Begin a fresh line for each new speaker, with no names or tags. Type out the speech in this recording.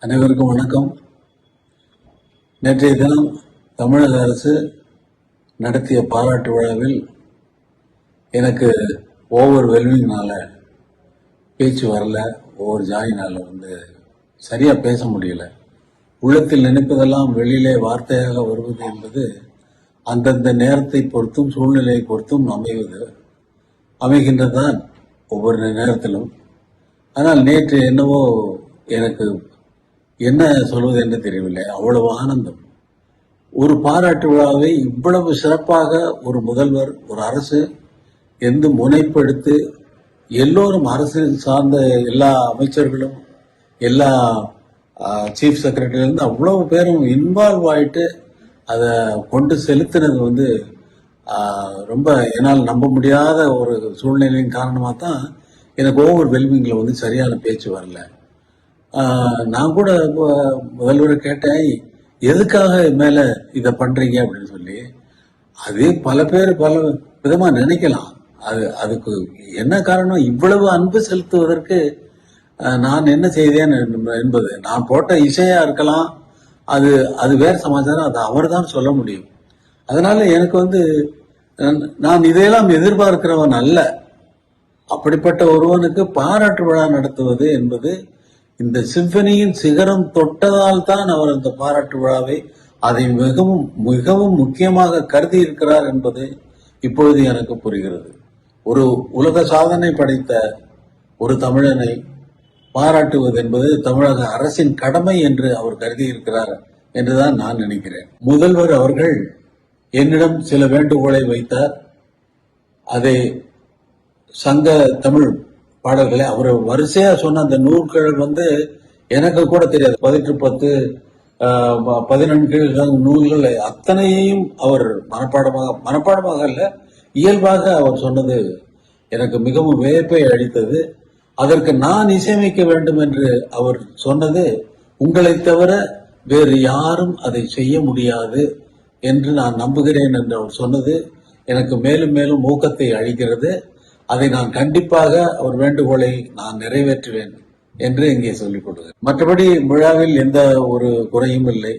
அனைவருக்கும் வணக்கம். நேற்றைய தினம் தமிழக அரசு நடத்திய பாராட்டு விழாவில் எனக்கு ஓவர் வெல்விங்னால பேச்சு வரல, ஓவர் ஜாயினால சரியா பேச முடியல. உள்ளத்தில் நினைப்பதெல்லாம் வெளியிலே வார்த்தையாக வருவது என்பது அந்தந்த நேரத்தை பொறுத்தும் சூழ்நிலையை பொறுத்தும் அமைகின்றதான் ஒவ்வொரு நேரத்திலும். ஆனால் நேற்று என்னவோ எனக்கு என்ன சொல்வது என்று தெரியவில்லை. அவ்வளவு ஆனந்தம். ஒரு பாராட்டு விழாவை இவ்வளவு சிறப்பாக ஒரு முதல்வர், ஒரு அரசு எந்த முனைப்பெடுத்து எல்லோரும் அரசு சார்ந்த எல்லா அமைச்சர்களும் எல்லா சீஃப் செக்ரட்டரியிலிருந்து அவ்வளவு பேரும் இன்வால்வ் ஆயிட்டு அதை கொண்டு செலுத்தினது ரொம்ப என்னால் நம்ப முடியாத ஒரு சூழ்நிலையின் காரணமாக தான் எனக்கு ஓவர் வெல்விங்கில் சரியான பேச்சு வரல. நான் கூட முதல்வரை கேட்டேன், எதுக்காக மேல இதை பண்றீங்க அப்படின்னு சொல்லி. அது பல பேர் பல விதமா நினைக்கலாம். அதுக்கு என்ன காரணம், இவ்வளவு அன்பு செலுத்துவதற்கு நான் என்ன செய்தேன் என்பது. நான் போட்ட இசையா இருக்கலாம், அது வேற சமாச்சாரம், அது அவர் தான் சொல்ல முடியும். அதனால எனக்கு நான் இதையெல்லாம் எதிர்பார்க்கிறவன் அல்ல. அப்படிப்பட்ட ஒருவனுக்கு பாராட்டு விழா நடத்துவது என்பது இந்த சிம்பனியின் சிகரம் தொட்டதால் தான் அவர் அந்த பாராட்டு விழாவை அதை மிகவும் மிகவும் முக்கியமாக கருதி இருக்கிறார் என்பது இப்பொழுது எனக்கு புரிகிறது. ஒரு உலக சாதனை படைத்த ஒரு தமிழனை பாராட்டுவது என்பது தமிழக அரசின் கடமை என்று அவர் கருதி இருக்கிறார் என்றுதான் நான் நினைக்கிறேன். முதல்வர் அவர்கள் என்னிடம் சில வேண்டுகோளை வைத்தார். அதை சங்க தமிழ் பாடல்களை அவர் வரிசையா சொன்ன அந்த நூல்கள் எனக்கு கூட தெரியாது. 18 14 நூல்கள் அத்தனையையும் அவர் மனப்பாடமாக அல்ல, இயல்பாக அவர் சொன்னது எனக்கு மிகவும் வியப்பை அளித்தது. அதற்கு நான் இசையமைக்க வேண்டும் என்று அவர் சொன்னது, உங்களை தவிர வேறு யாரும் அதை செய்ய முடியாது என்று நான் நம்புகிறேன் என்று அவர் சொன்னது எனக்கு மேலும் மேலும் ஊக்கத்தை அளிக்கிறது. அதை நான் கண்டிப்பாக அவர் வேண்டுகோளை நான் நிறைவேற்றுவேன் என்று இங்கே சொல்லிக் கொடுக்கிறேன். மற்றபடி விழாவில் எந்த ஒரு குறையும் இல்லை.